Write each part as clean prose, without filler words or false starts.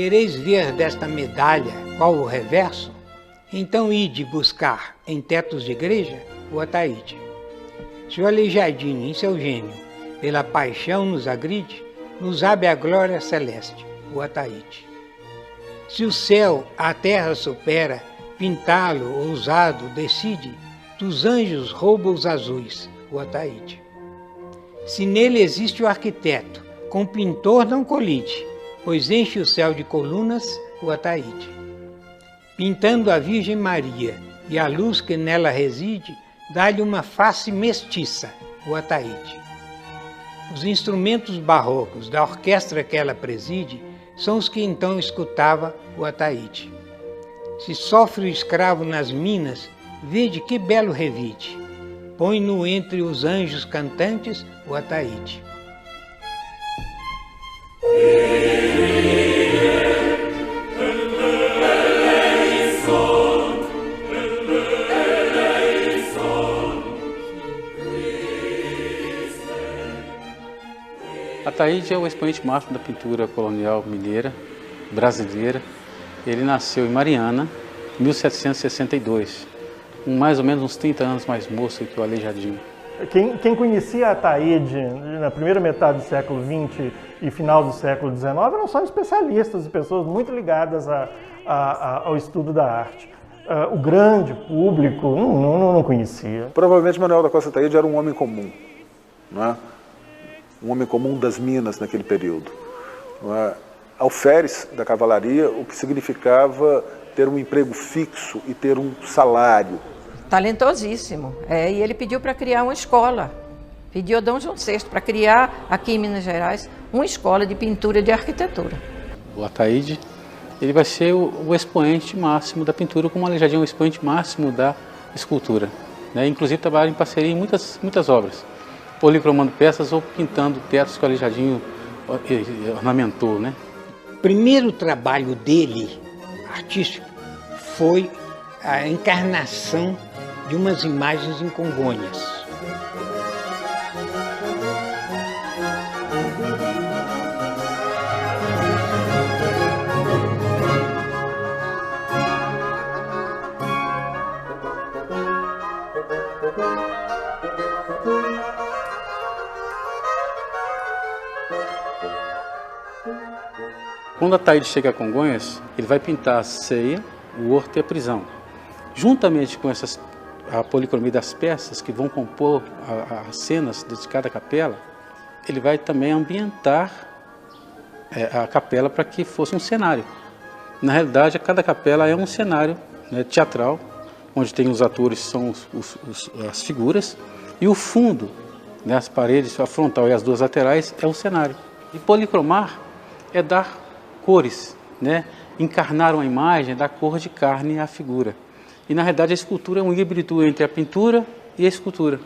Quereis ver desta medalha qual o reverso? Então ide buscar em tetos de igreja o Ataíde. Se o Aleijadinho, em seu gênio, pela paixão nos agride, nos abre a glória celeste, o Ataíde. Se o céu a terra supera, pintá-lo ousado decide, dos anjos rouba os azuis, o Ataíde. Se nele existe o arquiteto, com o pintor não colide, pois enche o céu de colunas, o Ataíde. Pintando a Virgem Maria e a luz que nela reside, dá-lhe uma face mestiça, o Ataíde. Os instrumentos barrocos da orquestra que ela preside são os que então escutava o Ataíde. Se sofre o escravo nas minas, vede que belo revide. Põe-no entre os anjos cantantes o Ataíde. Ataíde é o expoente máximo da pintura colonial mineira, brasileira. Ele nasceu em Mariana, em 1762, mais ou menos uns 30 anos mais moço que o Aleijadinho. Quem conhecia Ataíde na primeira metade do século XX e final do século XIX eram só especialistas e pessoas muito ligadas ao estudo da arte. O grande público não conhecia. Provavelmente Manuel da Costa Ataíde era um homem comum, não é? Um homem comum das minas naquele período. Não é? Alferes da cavalaria, o que significava ter um emprego fixo e ter um salário. Talentosíssimo. E ele pediu para criar uma escola. Pediu a Dom João VI para criar aqui em Minas Gerais uma escola de pintura e de arquitetura. O Ataíde, ele vai ser o expoente máximo da pintura, como o Aleijadinho é o expoente máximo da escultura. Né? Inclusive trabalha em parceria em muitas obras, policromando peças ou pintando tetos que o Aleijadinho ornamentou. Né? O primeiro trabalho dele, artístico, foi a encarnação de umas imagens em Congonhas. Quando Ataíde chega a Congonhas, ele vai pintar a ceia, o horto e a prisão. Juntamente com a policromia das peças que vão compor as cenas de cada capela, ele vai também ambientar a capela para que fosse um cenário. Na realidade, cada capela é um cenário, né, teatral, onde tem os atores, são as figuras, e o fundo, né, as paredes, a frontal e as duas laterais, é o cenário. E policromar é dar cores, né, encarnar uma imagem, dar cor de carne à figura. E na realidade a escultura é um híbrido entre a pintura e a escultura.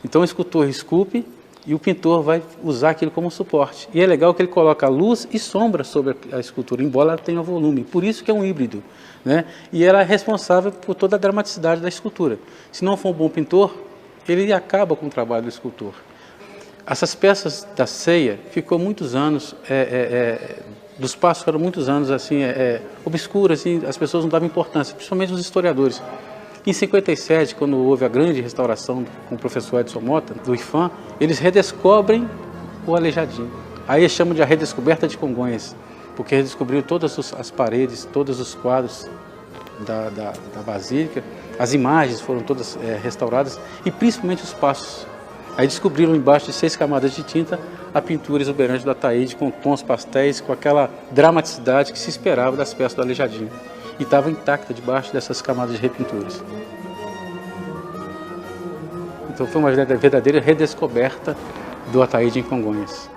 Então o escultor esculpe e o pintor vai usar aquilo como suporte. E é legal que ele coloca luz e sombra sobre a escultura, embora ela tenha volume. Por isso que é um híbrido. Né? E ela é responsável por toda a dramaticidade da escultura. Se não for um bom pintor, ele acaba com o trabalho do escultor. Essas peças da ceia ficou muitos anos, dos passos foram muitos anos assim, obscuras, assim, as pessoas não davam importância, principalmente os historiadores. Em 57, quando houve a grande restauração com o professor Edson Mota, do IFAM, eles redescobrem o Aleijadinho. Aí eles chamam de a redescoberta de Congonhas, porque redescobriram todas as paredes, todos os quadros da Basílica, as imagens foram todas restauradas e principalmente os passos. Aí descobriram embaixo de 6 camadas de tinta a pintura exuberante do Ataíde com tons pastéis, com aquela dramaticidade que se esperava das peças do Aleijadinho. E estava intacta debaixo dessas camadas de repinturas. Então foi uma verdadeira redescoberta do Ataíde em Congonhas.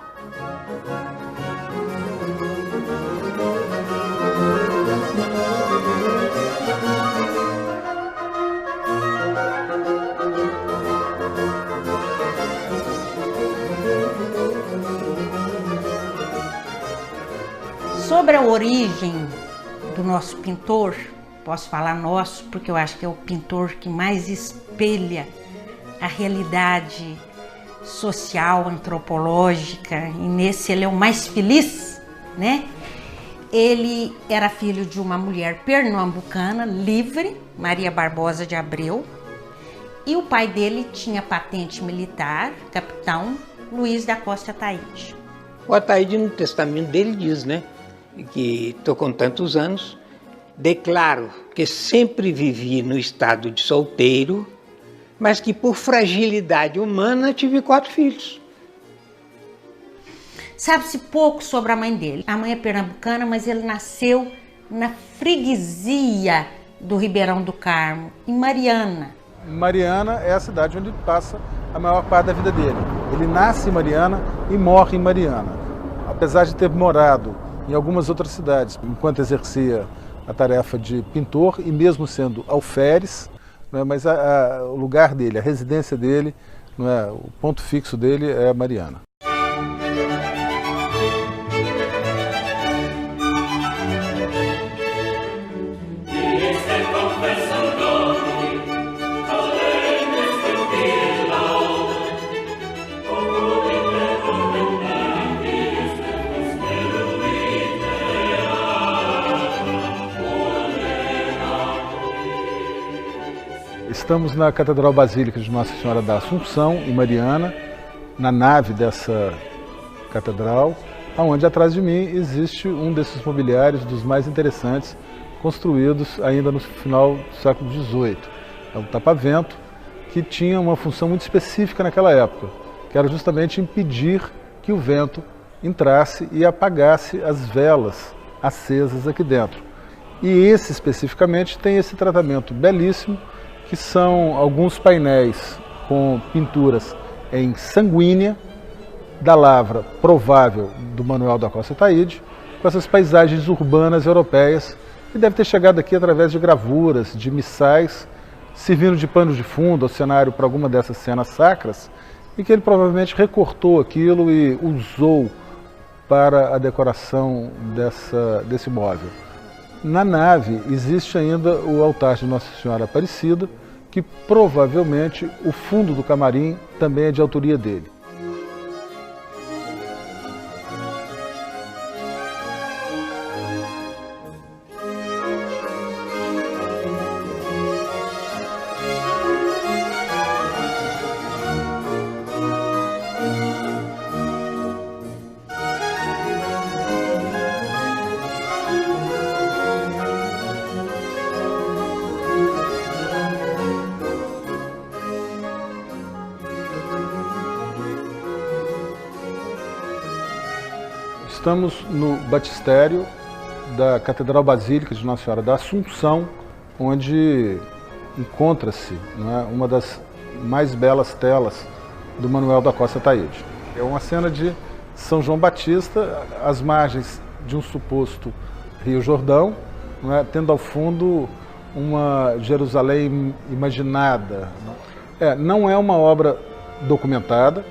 Sobre a origem do nosso pintor, posso falar nosso, porque eu acho que é o pintor que mais espelha a realidade social, antropológica, e nesse ele é o mais feliz, né? Ele era filho de uma mulher pernambucana, livre, Maria Barbosa de Abreu, e o pai dele tinha patente militar, capitão Luiz da Costa Ataíde. O Ataíde, no testamento dele, diz, né, que estou com tantos anos, declaro que sempre vivi no estado de solteiro, mas que por fragilidade humana tive 4 filhos. Sabe-se pouco sobre a mãe dele. A mãe é pernambucana, mas ele nasceu na freguesia do Ribeirão do Carmo, em Mariana. Mariana é a cidade onde passa a maior parte da vida dele. Ele nasce em Mariana e morre em Mariana. Apesar de ter morado em algumas outras cidades, enquanto exercia a tarefa de pintor e mesmo sendo alferes, né, mas o lugar dele, a residência dele, né, o ponto fixo dele é Mariana. Estamos na Catedral Basílica de Nossa Senhora da Assunção, em Mariana, na nave dessa catedral, onde atrás de mim existe um desses mobiliários dos mais interessantes, construídos ainda no final do século XVIII. É um tapa-vento que tinha uma função muito específica naquela época, que era justamente impedir que o vento entrasse e apagasse as velas acesas aqui dentro. E esse especificamente tem esse tratamento belíssimo, que são alguns painéis com pinturas em sanguínea, da lavra provável do Manuel da Costa Ataíde, com essas paisagens urbanas europeias, que deve ter chegado aqui através de gravuras, de missais, servindo de pano de fundo ao cenário para alguma dessas cenas sacras, e que ele provavelmente recortou aquilo e usou para a decoração desse móvel. Na nave existe ainda o altar de Nossa Senhora Aparecida, que provavelmente o fundo do camarim também é de autoria dele. Estamos no batistério da Catedral Basílica de Nossa Senhora da Assunção, onde encontra-se, né, uma das mais belas telas do Manuel da Costa Ataíde. É uma cena de São João Batista, às margens de um suposto Rio Jordão, né, tendo ao fundo uma Jerusalém imaginada. Não é uma obra documentada.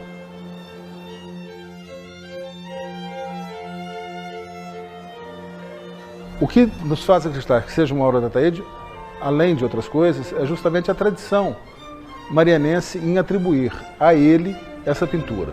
O que nos faz acreditar que seja uma obra da Ataíde, além de outras coisas, é justamente a tradição marianense em atribuir a ele essa pintura.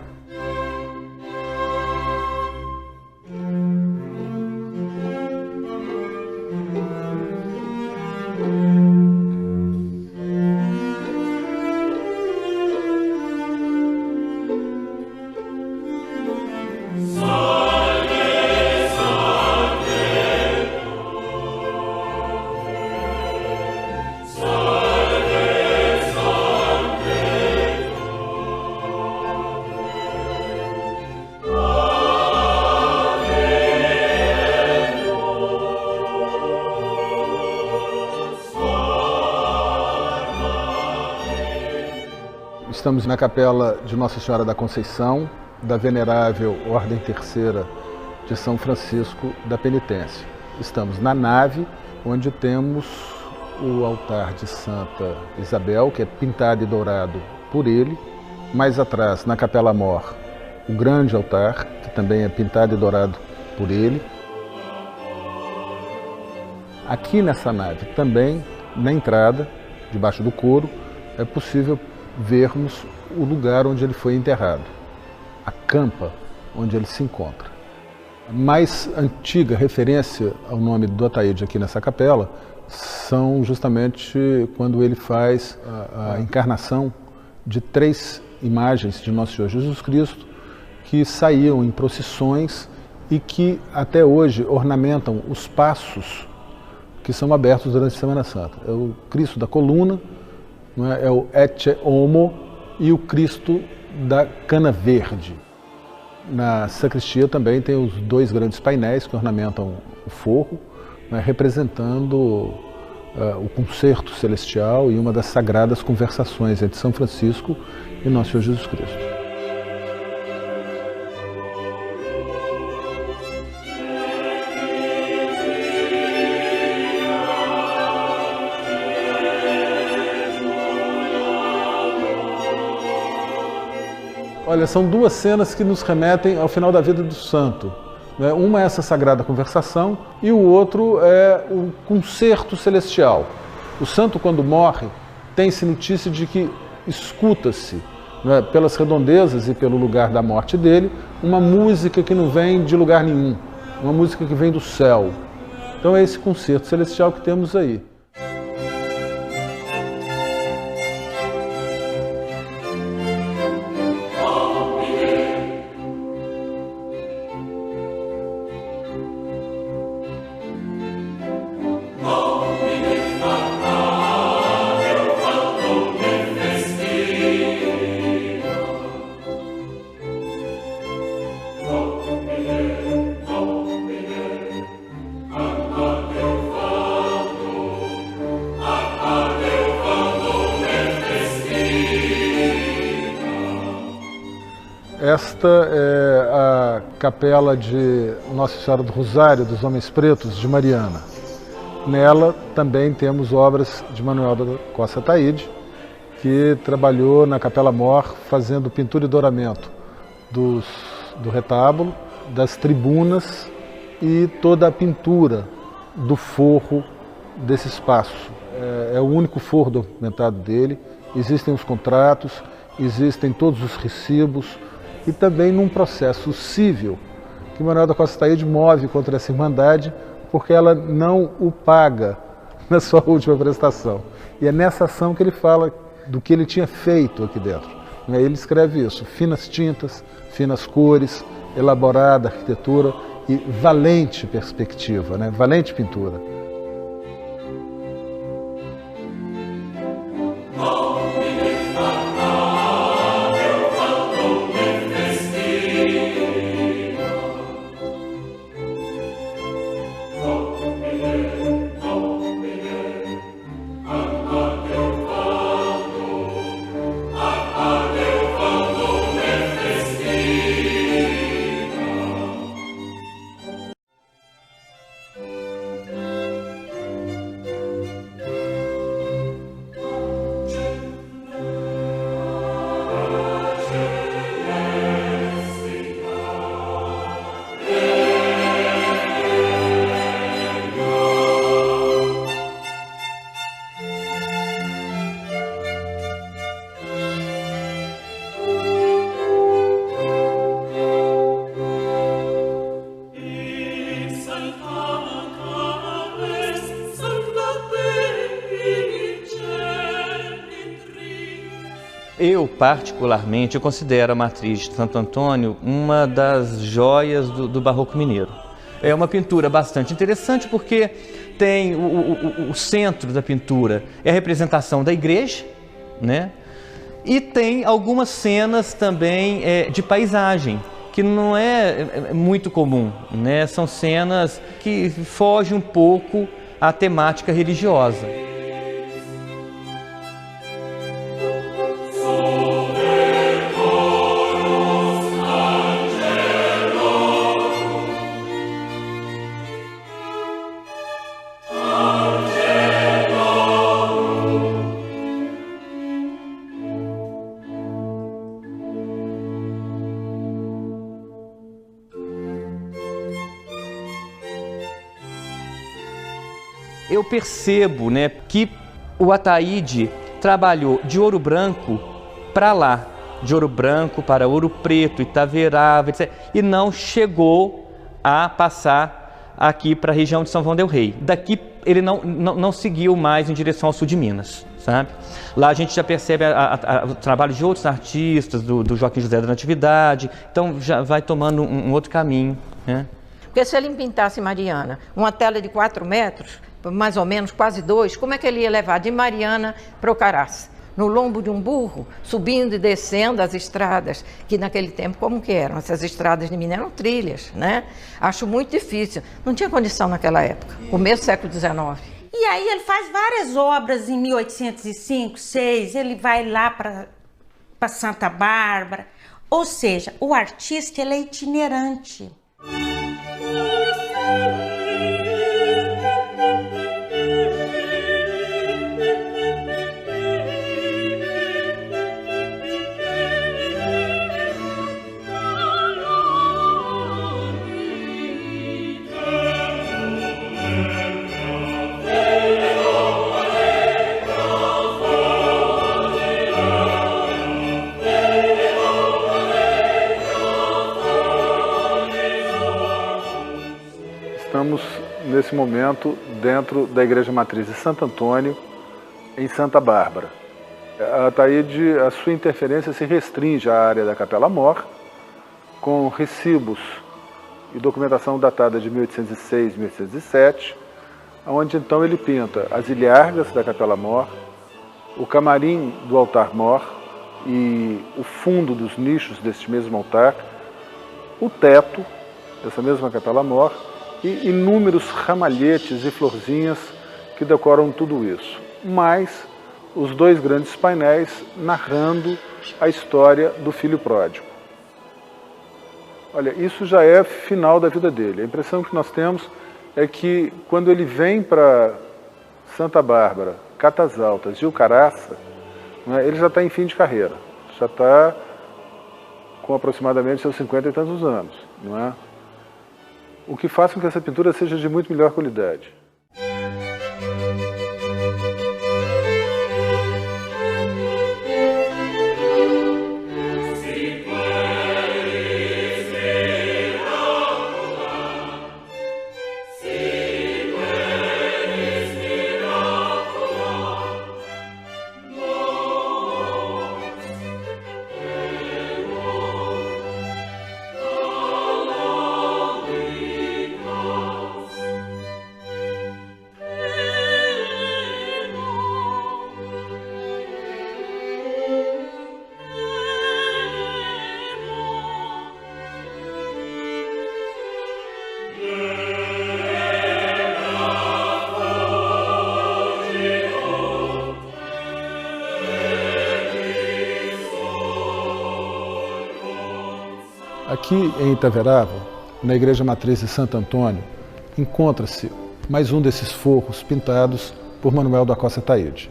Estamos na capela de Nossa Senhora da Conceição, da Venerável Ordem Terceira de São Francisco da Penitência. Estamos na nave, onde temos o altar de Santa Isabel, que é pintado e dourado por ele. Mais atrás, na Capela Mor, o grande altar, que também é pintado e dourado por ele. Aqui nessa nave também, na entrada, debaixo do coro, é possível vermos o lugar onde ele foi enterrado, a campa onde ele se encontra. A mais antiga referência ao nome do Ataíde aqui nessa capela são justamente quando ele faz a encarnação de 3 imagens de Nosso Senhor Jesus Cristo que saíam em procissões e que até hoje ornamentam os passos que são abertos durante a Semana Santa. É o Cristo da coluna, não é? É o Ecce Homo e o Cristo da cana verde. Na sacristia também tem os 2 grandes painéis que ornamentam o forro, né, representando o concerto celestial e uma das sagradas conversações entre São Francisco e Nosso Senhor Jesus Cristo. Olha, são 2 cenas que nos remetem ao final da vida do santo. Uma é essa sagrada conversação e o outro é o concerto celestial. O santo, quando morre, tem-se notícia de que escuta-se, pelas redondezas e pelo lugar da morte dele, uma música que não vem de lugar nenhum, uma música que vem do céu. Então é esse concerto celestial que temos aí. Esta é a capela de Nossa Senhora do Rosário dos Homens Pretos de Mariana. Nela também temos obras de Manuel da Costa Ataíde, que trabalhou na Capela Mor fazendo pintura e douramento do retábulo, das tribunas e toda a pintura do forro desse espaço. É o único forro documentado dele, existem os contratos, existem todos os recibos, e também num processo civil que Manuel da Costa Ataíde move contra essa Irmandade porque ela não o paga na sua última prestação. E é nessa ação que ele fala do que ele tinha feito aqui dentro. Ele escreve isso: finas tintas, finas cores, elaborada arquitetura e valente perspectiva, valente pintura. Eu, particularmente, considero a matriz de Santo Antônio uma das joias do barroco mineiro. É uma pintura bastante interessante porque tem o centro da pintura é a representação da igreja, e tem algumas cenas também de paisagem, que não é muito comum, São cenas que fogem um pouco à temática religiosa. Eu percebo que o Ataíde trabalhou de Ouro Branco para lá, de Ouro Branco para Ouro Preto, Itaverava, etc., e não chegou a passar aqui para a região de São João del Rei. Daqui ele não seguiu mais em direção ao sul de Minas, sabe? Lá a gente já percebe o trabalho de outros artistas, do Joaquim José da Natividade, então já vai tomando um outro caminho, né? Porque se ele pintasse Mariana, uma tela de 4 metros, mais ou menos, quase 2, como é que ele ia levar de Mariana para o Caraça? No lombo de um burro, subindo e descendo as estradas, que naquele tempo como que eram? Essas estradas de Minas eram trilhas, né? Acho muito difícil. Não tinha condição naquela época, começo do século XIX. E aí ele faz várias obras em 1805, 6, ele vai lá para Santa Bárbara. Ou seja, o artista ele é itinerante. Estamos, nesse momento, dentro da Igreja Matriz de Santo Antônio, em Santa Bárbara. A Ataíde, a sua interferência se restringe à área da Capela Mor, com recibos e documentação datada de 1806, 1807, onde então ele pinta as ilhargas da Capela Mor, o camarim do altar mor e o fundo dos nichos deste mesmo altar, o teto dessa mesma Capela Mor, e inúmeros ramalhetes e florzinhas que decoram tudo isso. Mais os 2 grandes painéis narrando a história do filho pródigo. Olha, isso já é final da vida dele. A impressão que nós temos é que quando ele vem para Santa Bárbara, Catas Altas e o Caraça, né, ele já está em fim de carreira. Já está com aproximadamente seus 50 e tantos anos, não é? O que faz com que essa pintura seja de muito melhor qualidade. Aqui em Itaverável, na Igreja Matriz de Santo Antônio, encontra-se mais um desses forros pintados por Manuel da Costa Ataíde.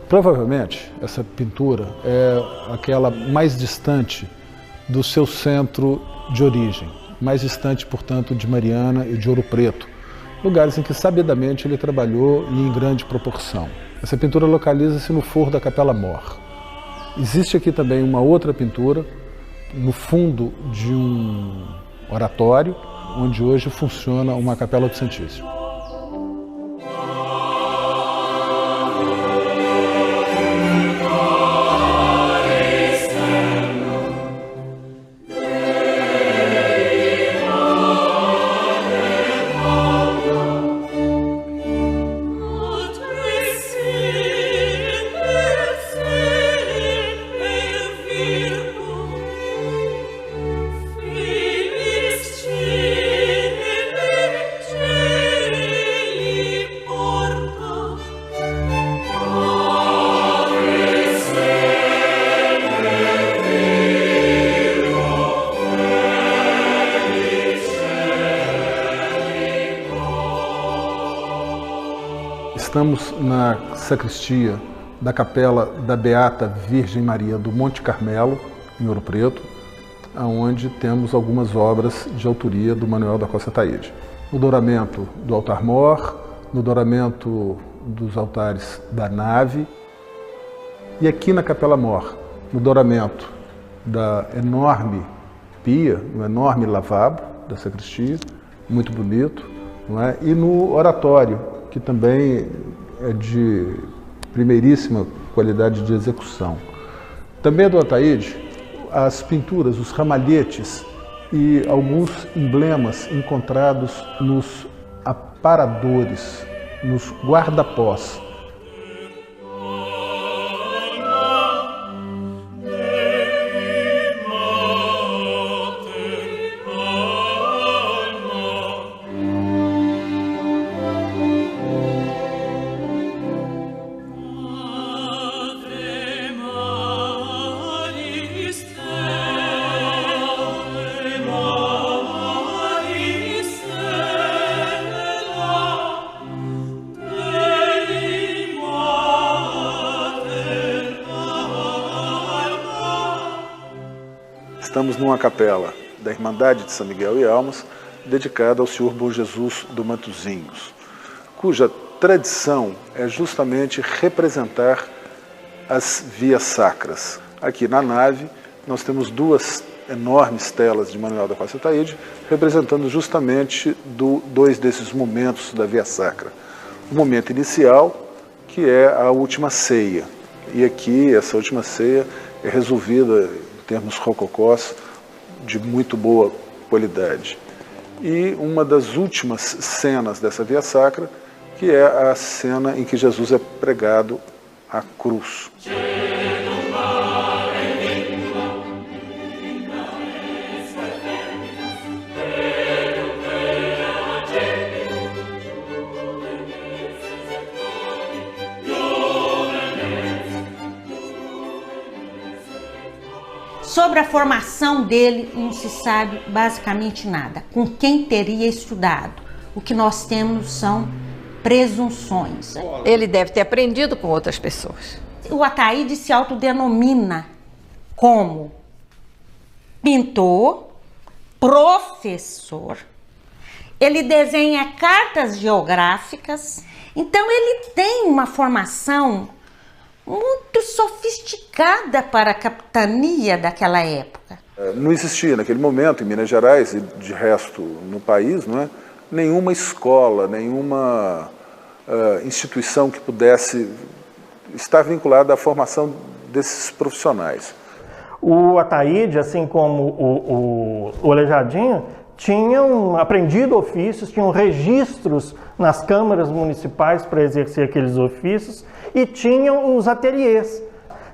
Provavelmente, essa pintura é aquela mais distante do seu centro de origem, mais distante, portanto, de Mariana e de Ouro Preto, lugares em que sabidamente ele trabalhou e em grande proporção. Essa pintura localiza-se no forro da Capela Mor. Existe aqui também uma outra pintura no fundo de um oratório, onde hoje funciona uma Capela do Santíssimo. Estamos na sacristia da Capela da Beata Virgem Maria do Monte Carmelo, em Ouro Preto, onde temos algumas obras de autoria do Manuel da Costa Ataíde. No douramento do altar mor, no douramento dos altares da nave, e aqui na Capela Mor, no douramento da enorme pia, no enorme lavabo, da sacristia, muito bonito, não é? E no oratório, que também é de primeiríssima qualidade de execução. Também do Ataíde, as pinturas, os ramalhetes e alguns emblemas encontrados nos aparadores, nos guardapós. Estamos numa capela da Irmandade de São Miguel e Almas, dedicada ao Senhor Bom Jesus do Matozinhos, cuja tradição é justamente representar as vias sacras. Aqui na nave nós temos duas enormes telas de Manuel da Costa Ataíde, representando justamente dois desses momentos da via sacra. O momento inicial, que é a última ceia, e aqui essa última ceia é resolvida em termos rococós de muito boa qualidade. E uma das últimas cenas dessa via sacra, que é a cena em que Jesus é pregado à cruz. Sobre a formação dele, não se sabe basicamente nada. Com quem teria estudado? O que nós temos são presunções. Ele deve ter aprendido com outras pessoas. O Ataíde se autodenomina como pintor, professor. Ele desenha cartas geográficas. Então ele tem uma formação muito sofisticada para a capitania daquela época. Não existia naquele momento em Minas Gerais e de resto no país, não é, nenhuma escola, nenhuma instituição que pudesse estar vinculada à formação desses profissionais. O Ataíde, assim como o Aleijadinho, tinham aprendido ofícios, tinham registros nas câmaras municipais para exercer aqueles ofícios e tinham os ateliês.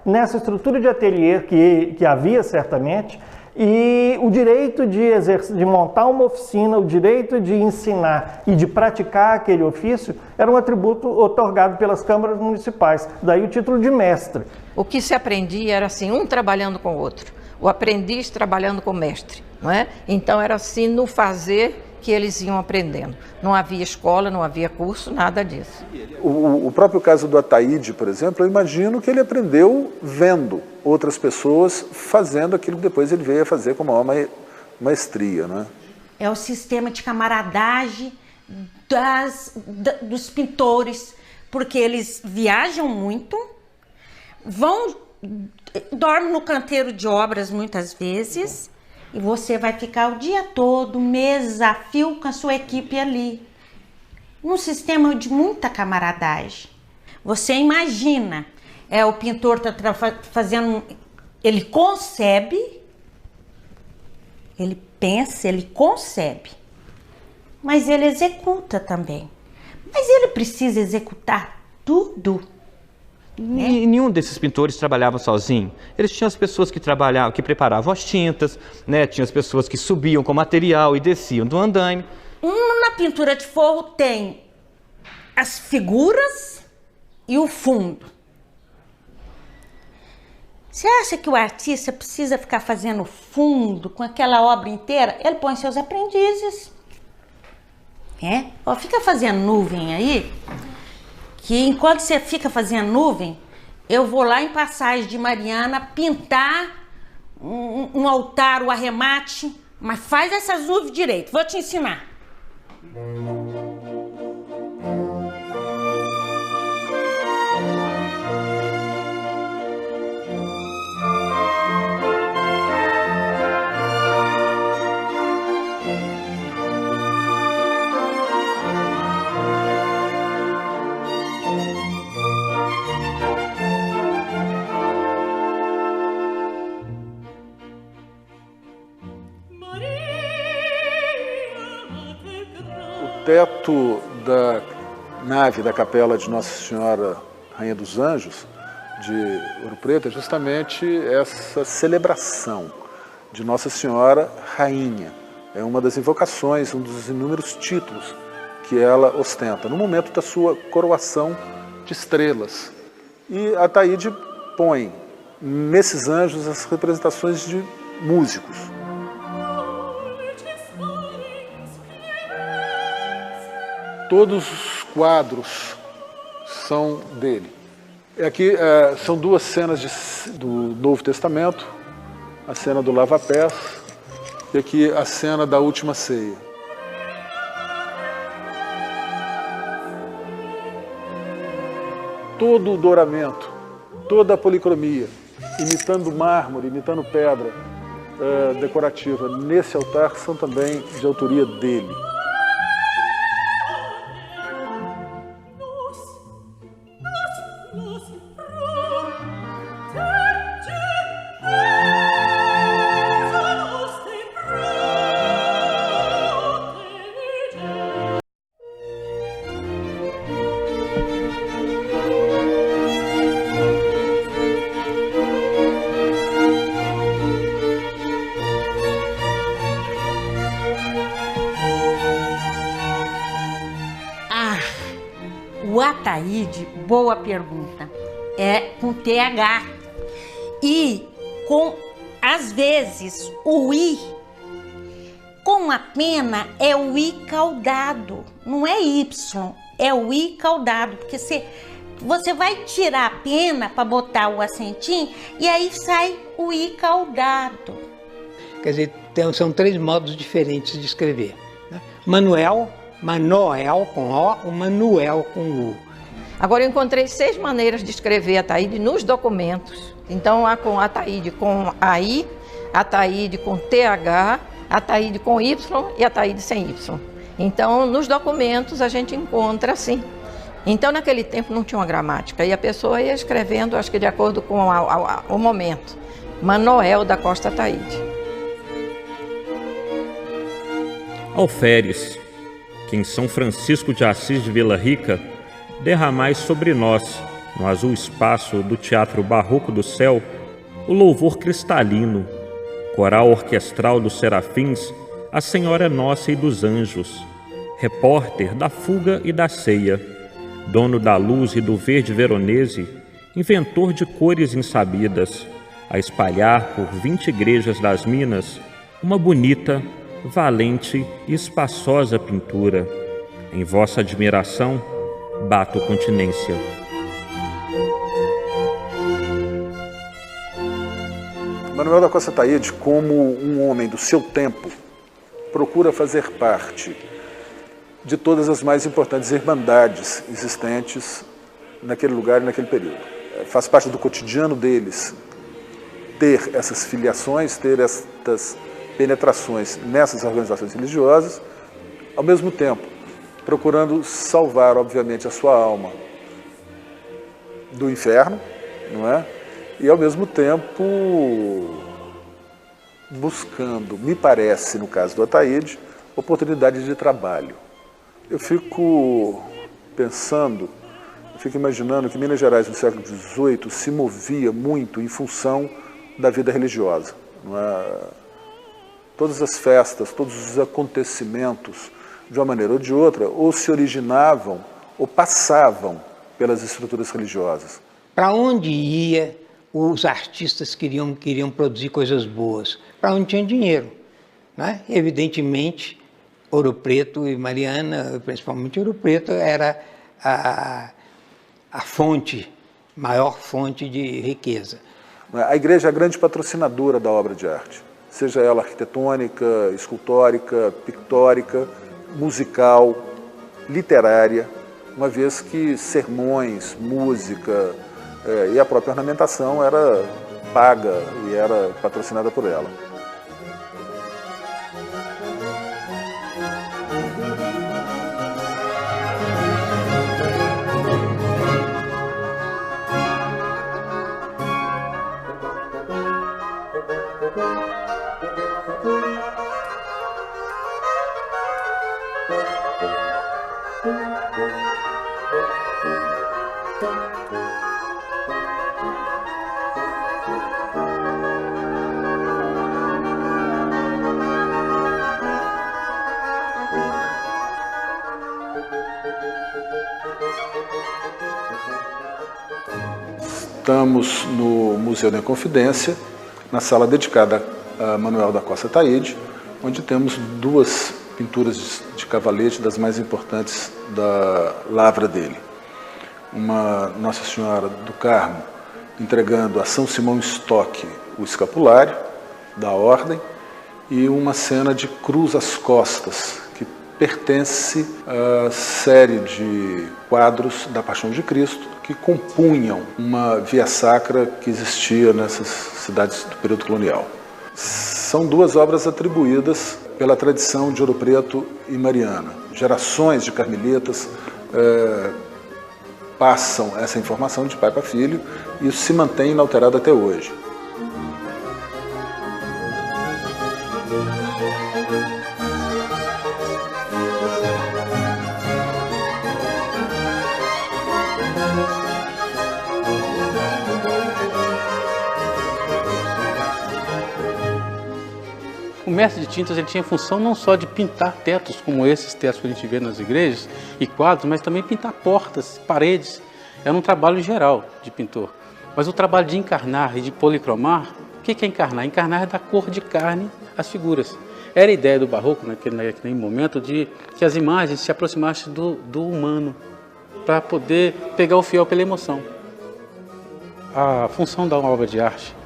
Nessa estrutura de ateliê que havia certamente, e o direito de montar uma oficina, o direito de ensinar e de praticar aquele ofício era um atributo otorgado pelas câmaras municipais, daí o título de mestre. O que se aprendia era assim, um trabalhando com o outro, o aprendiz trabalhando com o mestre, não é? Então era assim no fazer que eles iam aprendendo. Não havia escola, não havia curso, nada disso. O próprio caso do Ataíde, por exemplo, eu imagino que ele aprendeu vendo outras pessoas fazendo aquilo que depois ele veio a fazer com uma maestria, né? É o sistema de camaradagem dos pintores, porque eles viajam muito, dormem no canteiro de obras muitas vezes, e você vai ficar o dia todo, mês a fio com a sua equipe ali. Num sistema de muita camaradagem. Você imagina, o pintor está fazendo, ele concebe, ele pensa, ele concebe, mas ele executa também. Mas ele precisa executar tudo. Nenhum desses pintores trabalhava sozinho. Eles tinham as pessoas que trabalhavam, que preparavam as tintas, né? Tinham as pessoas que subiam com material e desciam do andaime. Na pintura de forro tem as figuras e o fundo. Você acha que o artista precisa ficar fazendo fundo com aquela obra inteira? Ele põe seus aprendizes. Fica fazendo nuvem aí, que enquanto você fica fazendo nuvem, eu vou lá em Passagem de Mariana pintar um altar, o arremate, mas faz essas nuvens direito, vou te ensinar. teto da nave da capela de Nossa Senhora Rainha dos Anjos, de Ouro Preto, é justamente essa celebração de Nossa Senhora Rainha. É uma das invocações, um dos inúmeros títulos que ela ostenta, no momento da sua coroação de estrelas. E a Ataíde põe nesses anjos as representações de músicos. Todos os quadros são dele. Aqui são duas cenas do Novo Testamento, a cena do lava-pés e aqui a cena da última ceia. Todo o douramento, toda a policromia, imitando mármore, imitando pedra decorativa nesse altar, são também de autoria dele. O Ataíde, boa pergunta, é com TH e com, às vezes, o I. Com a pena é o I caudado, não é Y, é o I caudado, porque você vai tirar a pena para botar o acentinho e aí sai o I caudado. Quer dizer, são três modos diferentes de escrever, né? Manoel com O, o Manuel com U. Agora eu encontrei 6 maneiras de escrever Ataíde nos documentos. Então há com Ataíde com AI, Ataíde com TH, Ataíde com Y e Ataíde sem Y. Então nos documentos a gente encontra assim. Então naquele tempo não tinha uma gramática e a pessoa ia escrevendo, acho que de acordo com o momento. Manoel da Costa Ataíde. Alferes, que em São Francisco de Assis de Vila Rica, derramais sobre nós, no azul espaço do Teatro Barroco do Céu, o louvor cristalino, coral orquestral dos serafins, a Senhora Nossa e dos Anjos, repórter da fuga e da ceia, dono da luz e do verde veronese, inventor de cores insabidas, a espalhar por 20 igrejas das Minas uma bonita, valente e espaçosa pintura. Em vossa admiração, bato continência. Manuel da Costa Ataíde, como um homem do seu tempo, procura fazer parte de todas as mais importantes irmandades existentes naquele lugar e naquele período. Faz parte do cotidiano deles ter essas filiações, ter estas penetrações nessas organizações religiosas, ao mesmo tempo procurando salvar, obviamente, a sua alma do inferno, não é? E ao mesmo tempo buscando, me parece, no caso do Ataíde, oportunidades de trabalho. Eu fico pensando, eu fico imaginando que Minas Gerais no século XVIII se movia muito em função da vida religiosa, não é? Todas as festas, todos os acontecimentos, de uma maneira ou de outra, ou se originavam ou passavam pelas estruturas religiosas. Para onde ia os artistas que queriam produzir coisas boas? Para onde tinha dinheiro, né? Evidentemente, Ouro Preto e Mariana, principalmente Ouro Preto, era a maior fonte de riqueza. A igreja é a grande patrocinadora da obra de arte, seja ela arquitetônica, escultórica, pictórica, musical, literária, uma vez que sermões, música e a própria ornamentação era paga e era patrocinada por ela. Estamos no Museu da Inconfidência, na sala dedicada a Manuel da Costa Ataíde, onde temos duas pinturas de cavalete das mais importantes da lavra dele. Uma Nossa Senhora do Carmo entregando a São Simão Stock o escapulário da ordem e uma cena de cruz às costas, que pertence à série de quadros da Paixão de Cristo, que compunham uma via sacra que existia nessas cidades do período colonial. São duas obras atribuídas pela tradição de Ouro Preto e Mariana. Gerações de carmelitas passam essa informação de pai para filho e isso se mantém inalterado até hoje. O mestre de tintas ele tinha função não só de pintar tetos, como esses tetos que a gente vê nas igrejas, e quadros, mas também pintar portas, paredes. Era um trabalho geral de pintor. Mas o trabalho de encarnar e de policromar, o que é encarnar? Encarnar é dar cor de carne às figuras. Era a ideia do barroco, naquele momento, de que as imagens se aproximassem do humano, para poder pegar o fiel pela emoção. A função da obra de arte,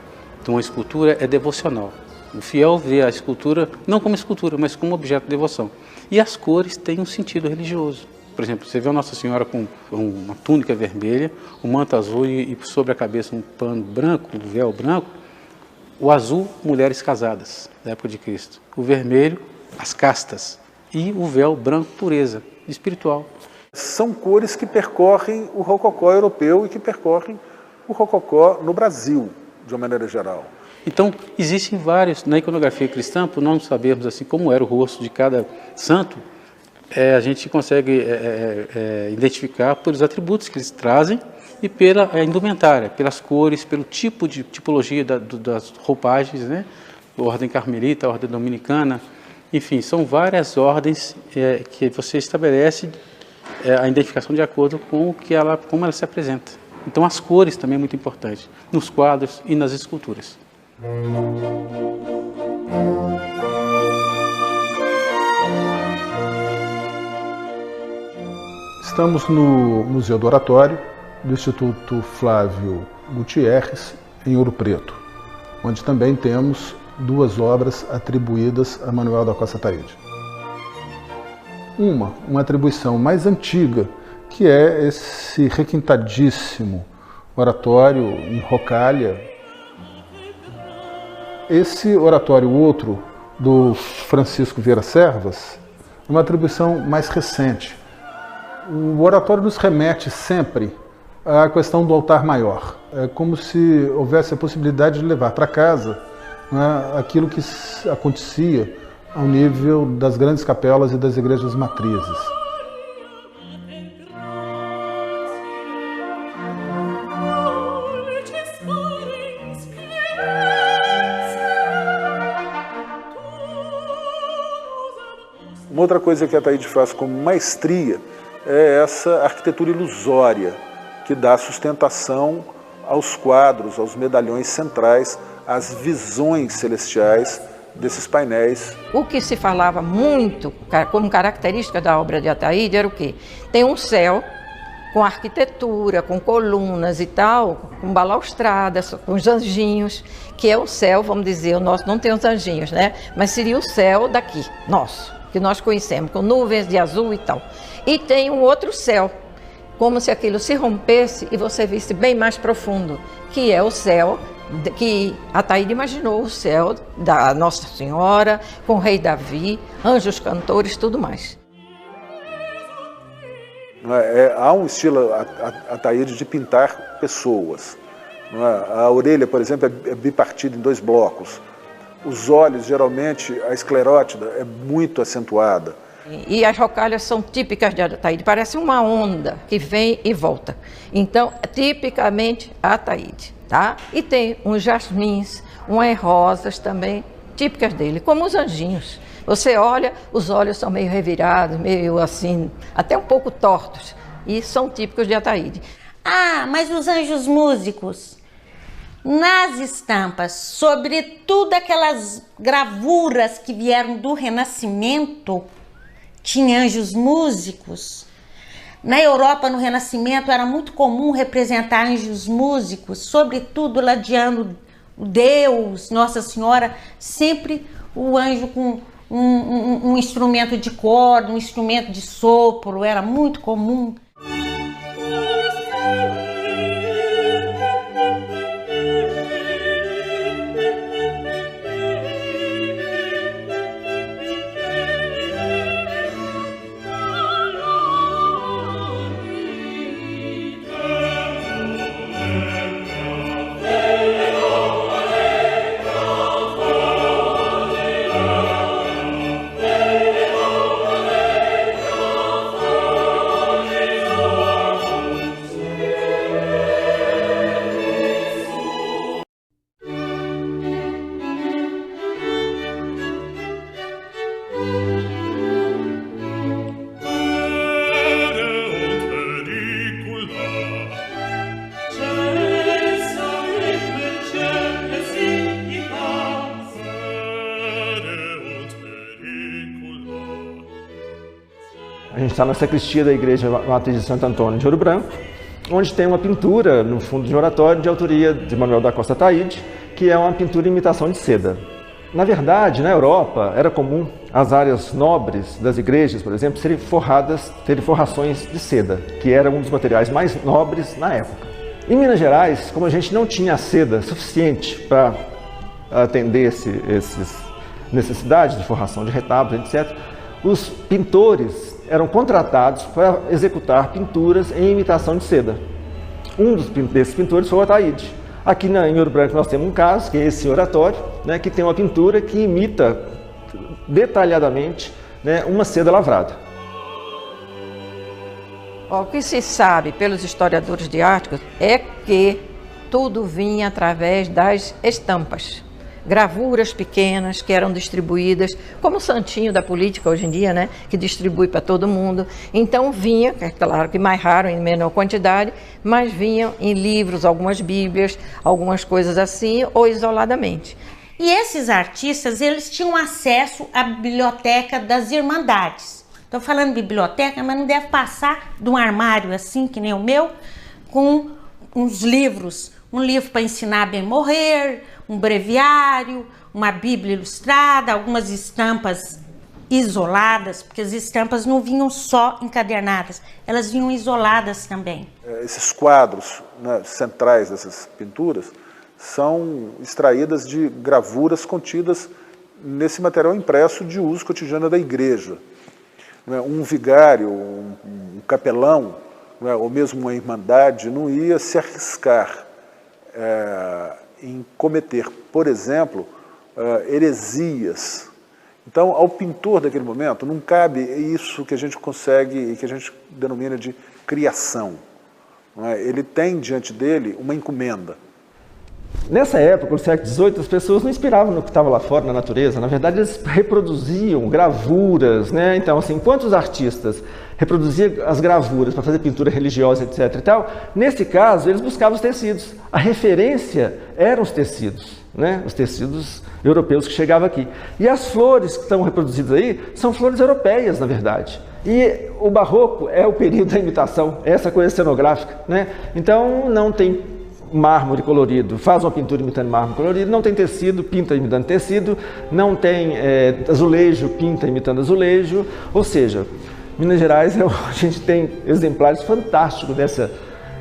de uma escultura, é devocional. O fiel vê a escultura não como escultura, mas como objeto de devoção. E as cores têm um sentido religioso. Por exemplo, você vê a Nossa Senhora com uma túnica vermelha, um manto azul e sobre a cabeça um pano branco, um véu branco. O azul, mulheres casadas, da época de Cristo. O vermelho, as castas. E o véu branco, pureza espiritual. São cores que percorrem o rococó europeu e que percorrem o rococó no Brasil, de uma maneira geral. Então, existem vários, na iconografia cristã, por não sabermos assim como era o rosto de cada santo, a gente consegue identificar pelos atributos que eles trazem e pela indumentária, pelas cores, pelo tipo de tipologia das roupagens, né? A ordem carmelita, a ordem dominicana, enfim, são várias ordens que você estabelece a identificação de acordo com como ela se apresenta. Então, as cores também é muito importante, nos quadros e nas esculturas. Estamos no Museu do Oratório do Instituto Flávio Gutierrez, em Ouro Preto, onde também temos duas obras atribuídas a Manuel da Costa Ataíde. Uma atribuição mais antiga, que é esse requintadíssimo oratório em rocalha. Esse oratório, outro, do Francisco Vieira Servas, é uma atribuição mais recente. O oratório nos remete sempre à questão do altar maior. É como se houvesse a possibilidade de levar para casa, né, aquilo que acontecia ao nível das grandes capelas e das igrejas matrizes. Uma outra coisa que a Ataíde faz com maestria é essa arquitetura ilusória, que dá sustentação aos quadros, aos medalhões centrais, às visões celestiais desses painéis. O que se falava muito como característica da obra de Ataíde era o quê? Tem um céu com arquitetura, com colunas e tal, com balaustradas, com os anjinhos, que é o céu, vamos dizer, o nosso não tem os anjinhos, né? Mas seria o céu daqui, nosso, que nós conhecemos, com nuvens de azul e tal. E tem um outro céu, como se aquilo se rompesse e você visse bem mais profundo, que é o céu que Ataíde imaginou, o céu da Nossa Senhora, com o rei Davi, anjos cantores, tudo mais. Há um estilo Ataíde de pintar pessoas. A orelha, por exemplo, é bipartida em 2 blocos. Os olhos, geralmente, a esclerótida é muito acentuada. E as rocalhas são típicas de Ataíde, parece uma onda que vem e volta. Então, tipicamente Ataíde, tá? E tem uns jasmins, umas rosas também típicas dele, como os anjinhos. Você olha, os olhos são meio revirados, meio assim, até um pouco tortos, e são típicos de Ataíde. Ah, mas os anjos músicos, nas estampas, sobretudo aquelas gravuras que vieram do Renascimento, tinha anjos músicos. Na Europa, no Renascimento, era muito comum representar anjos músicos, sobretudo ladeando Deus, Nossa Senhora, sempre o anjo com um instrumento de corda, um instrumento de sopro, era muito comum. A gente está na sacristia da Igreja Matriz de Santo Antônio de Ouro Branco, onde tem uma pintura no fundo de oratório de autoria de Manuel da Costa Ataíde, que é uma pintura em imitação de seda. Na verdade, na Europa, era comum as áreas nobres das igrejas, por exemplo, terem forrações de seda, que era um dos materiais mais nobres na época. Em Minas Gerais, como a gente não tinha seda suficiente para atender essas necessidades de forração de retábulos, etc., os pintores eram contratados para executar pinturas em imitação de seda. Um desses pintores foi o Ataíde. Aqui em Ouro Branco nós temos um caso, que é esse oratório, né, que tem uma pintura que imita detalhadamente, né, uma seda lavrada. O que se sabe pelos historiadores de arte é que tudo vinha através das estampas. Gravuras pequenas que eram distribuídas, como o santinho da política hoje em dia, né, que distribui para todo mundo. Então vinha, é claro que mais raro, em menor quantidade, mas vinham em livros, algumas bíblias, algumas coisas assim, ou isoladamente. E esses artistas, eles tinham acesso à biblioteca das Irmandades. Estou falando biblioteca, mas não deve passar de um armário assim, que nem o meu, com uns livros. Um livro para ensinar a bem morrer, um breviário, uma bíblia ilustrada, algumas estampas isoladas, porque as estampas não vinham só encadernadas, elas vinham isoladas também. Esses quadros, né, centrais dessas pinturas são extraídas de gravuras contidas nesse material impresso de uso cotidiano da igreja. Um vigário, um capelão, ou mesmo uma irmandade não ia se arriscar em cometer, por exemplo, heresias. Então, ao pintor daquele momento, não cabe isso que a gente consegue, que a gente denomina de criação. Não é? Ele tem diante dele uma encomenda. Nessa época, no século XVIII, as pessoas não inspiravam no que estava lá fora, na natureza. Na verdade, eles reproduziam gravuras, né? Então, assim, enquanto os artistas reproduziam as gravuras para fazer pintura religiosa, etc. e tal, nesse caso, eles buscavam os tecidos. A referência eram os tecidos, né? Os tecidos europeus que chegavam aqui. E as flores que estão reproduzidas aí são flores europeias, na verdade. E o barroco é o período da imitação, essa coisa cenográfica, né? Então, não tem mármore colorido, faz uma pintura imitando mármore colorido, não tem tecido, pinta imitando tecido, não tem azulejo, pinta imitando azulejo, ou seja, Minas Gerais, a gente tem exemplares fantásticos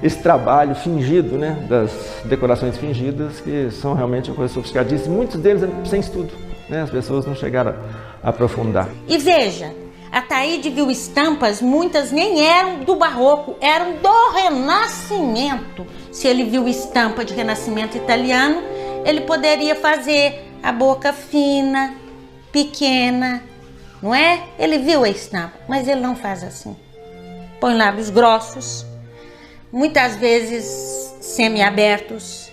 esse trabalho fingido, né, das decorações fingidas, que são realmente uma coisa sofisticadíssima, muitos deles sem estudo, né, as pessoas não chegaram a aprofundar. E veja, Ataíde viu estampas, muitas nem eram do barroco, eram do Renascimento. Se ele viu estampa de Renascimento italiano, ele poderia fazer a boca fina, pequena, não é? Ele viu a estampa, mas ele não faz assim. Põe lábios grossos, muitas vezes semi-abertos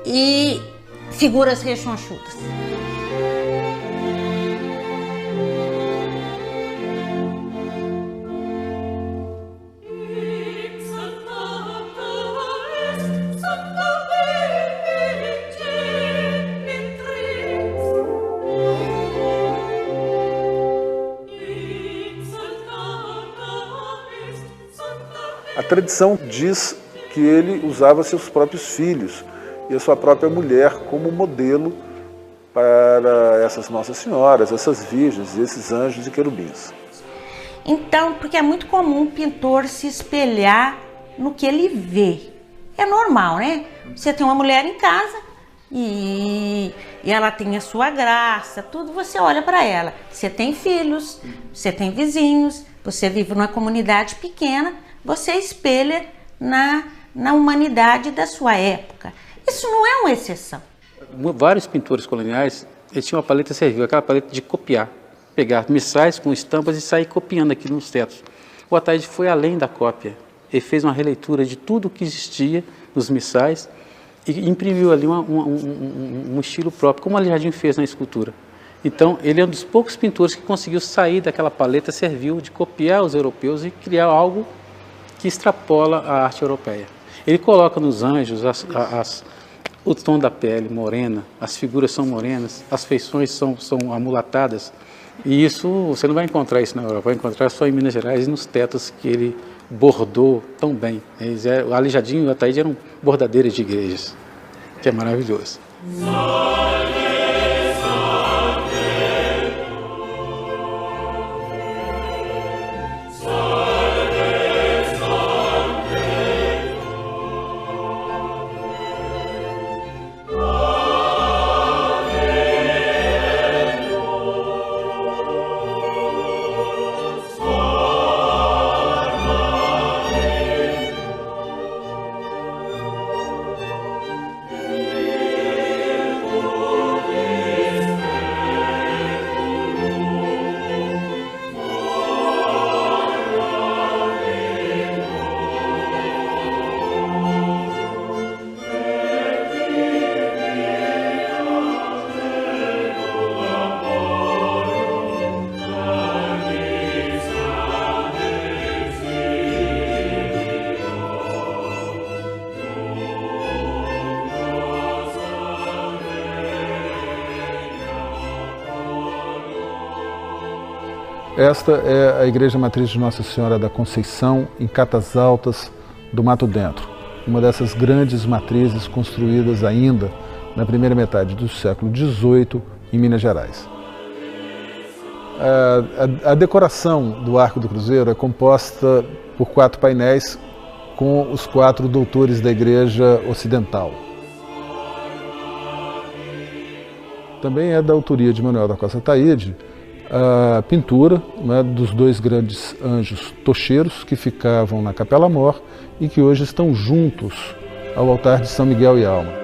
e figuras rechonchudas. A tradição diz que ele usava seus próprios filhos e a sua própria mulher como modelo para essas Nossas Senhoras, essas virgens e esses anjos e querubins. Então, porque é muito comum o pintor se espelhar no que ele vê. É normal, né? Você tem uma mulher em casa e ela tem a sua graça, tudo, você olha para ela. Você tem filhos, você tem vizinhos, você vive numa comunidade pequena, você espelha na humanidade da sua época. Isso não é uma exceção. Vários pintores coloniais, eles tinham uma paleta servil, aquela paleta de copiar, pegar missais com estampas e sair copiando aqui nos tetos. O Ataíde foi além da cópia. Ele fez uma releitura de tudo que existia nos missais e imprimiu ali um estilo próprio, como o Aleijadinho fez na escultura. Então, ele é um dos poucos pintores que conseguiu sair daquela paleta servil de copiar os europeus e criar algo que extrapola a arte europeia. Ele coloca nos anjos o tom da pele morena, as figuras são morenas, as feições são amulatadas. E isso, você não vai encontrar isso na Europa, vai encontrar só em Minas Gerais e nos tetos que ele bordou tão bem. O Aleijadinho e o Ataíde eram bordadeiras de igrejas, que é maravilhoso. Esta é a Igreja Matriz de Nossa Senhora da Conceição, em Catas Altas do Mato Dentro, uma dessas grandes matrizes construídas ainda na primeira metade do século XVIII em Minas Gerais. A decoração do Arco do Cruzeiro é composta por 4 painéis com os 4 doutores da Igreja Ocidental. Também é da autoria de Manuel da Costa Ataíde a pintura, né, dos 2 grandes anjos tocheiros que ficavam na Capela Mor e que hoje estão juntos ao altar de São Miguel e Alma.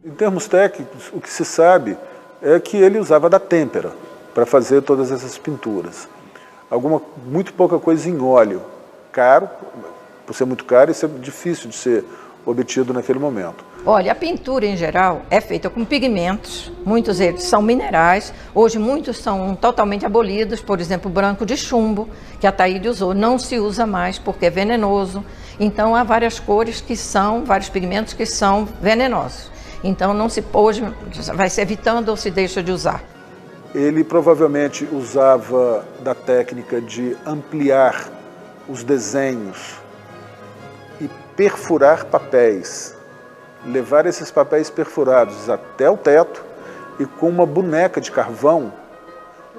Em termos técnicos, o que se sabe é que ele usava da têmpera para fazer todas essas pinturas. Muito pouca coisa em óleo, caro, por ser muito caro, isso é difícil de ser obtido naquele momento. Olha, a pintura em geral é feita com pigmentos, muitos deles são minerais, hoje muitos são totalmente abolidos, por exemplo, o branco de chumbo, que a Ataíde usou, não se usa mais porque é venenoso, então há várias cores que são, vários pigmentos que são venenosos. Então hoje vai se evitando ou se deixa de usar. Ele provavelmente usava da técnica de ampliar os desenhos e perfurar papéis, levar esses papéis perfurados até o teto e com uma boneca de carvão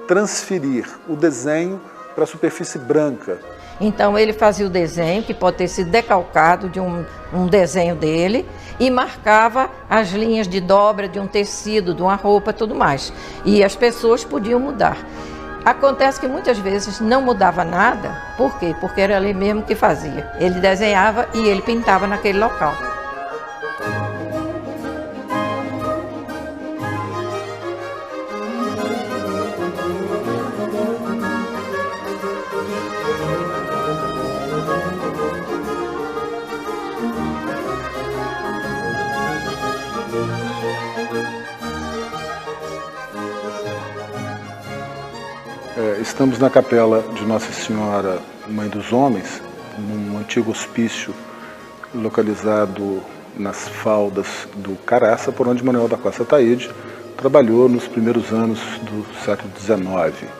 transferir o desenho para a superfície branca. Então ele fazia o desenho, que pode ter sido decalcado de um desenho dele, e marcava as linhas de dobra de um tecido, de uma roupa, tudo mais. E as pessoas podiam mudar. Acontece que muitas vezes não mudava nada. Por quê? Porque era ele mesmo que fazia. Ele desenhava e ele pintava naquele local. Estamos na capela de Nossa Senhora Mãe dos Homens, num antigo hospício localizado nas faldas do Caraça, por onde Manuel da Costa Ataide trabalhou nos primeiros anos do século XIX.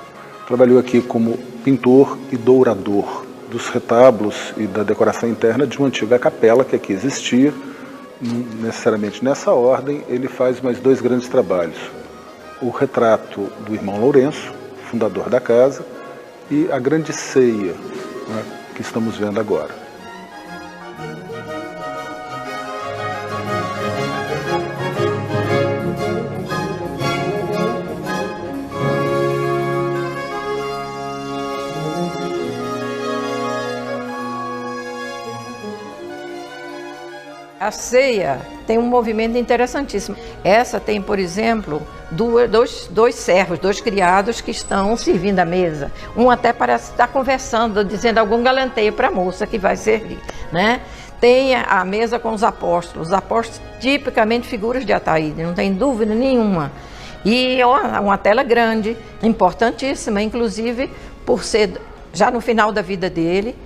Trabalhou aqui como pintor e dourador dos retábulos e da decoração interna de uma antiga capela que aqui existia. Necessariamente nessa ordem, ele faz mais dois grandes trabalhos. O retrato do irmão Lourenço, fundador da casa, e a grande ceia, né, que estamos vendo agora. A ceia tem um movimento interessantíssimo. Essa tem, por exemplo, dois servos, dois criados que estão servindo a mesa. Um até parece estar conversando, dizendo algum galanteio para a moça que vai servir, né? Tem a mesa com os apóstolos tipicamente figuras de Ataide, não tem dúvida nenhuma. E uma tela grande, importantíssima, inclusive por ser já no final da vida dele,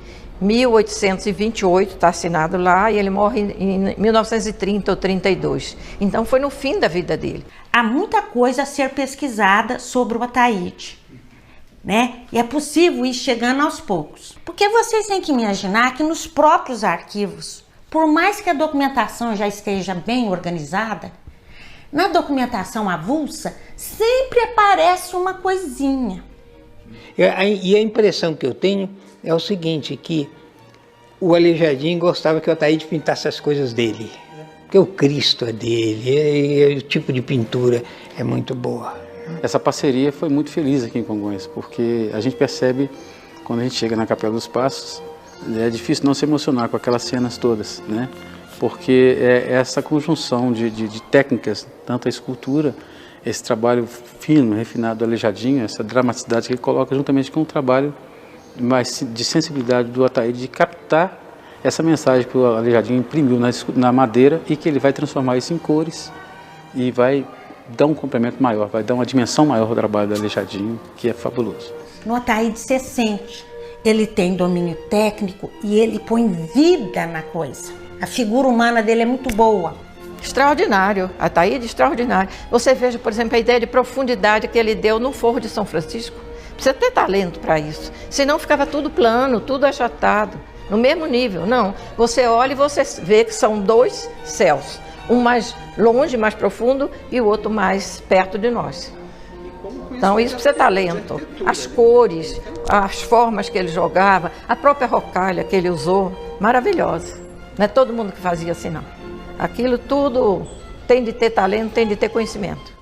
1828, está assinado lá, e ele morre em 1930 ou 32. Então foi no fim da vida dele. Há muita coisa a ser pesquisada sobre o Ataide, né? E é possível ir chegando aos poucos. Porque vocês têm que imaginar que nos próprios arquivos, por mais que a documentação já esteja bem organizada, na documentação avulsa sempre aparece uma coisinha. E a impressão que eu tenho é o seguinte, que o Aleijadinho gostava que o Ataide pintasse as coisas dele. Porque o Cristo é dele, e o tipo de pintura é muito boa. Essa parceria foi muito feliz aqui em Congonhas, porque a gente percebe, quando a gente chega na Capela dos Passos, é difícil não se emocionar com aquelas cenas todas, né? Porque é essa conjunção de técnicas, tanto a escultura, esse trabalho fino, refinado do Aleijadinho, essa dramaticidade que ele coloca juntamente com o trabalho mais de sensibilidade do Ataide, de captar essa mensagem que o Aleijadinho imprimiu na madeira e que ele vai transformar isso em cores e vai dar um complemento maior, vai dar uma dimensão maior ao trabalho do Aleijadinho, que é fabuloso. No Ataide você sente, ele tem domínio técnico e ele põe vida na coisa. A figura humana dele é muito boa. Extraordinário, Ataide extraordinário. Você veja, por exemplo, a ideia de profundidade que ele deu no Forro de São Francisco. Precisa ter talento para isso, senão ficava tudo plano, tudo achatado, no mesmo nível. Não, você olha e você vê que são dois céus, um mais longe, mais profundo, e o outro mais perto de nós. Então isso precisa ter talento. As cores, as formas que ele jogava, a própria rocalha que ele usou, maravilhosa. Não é todo mundo que fazia assim, não. Aquilo tudo tem de ter talento, tem de ter conhecimento.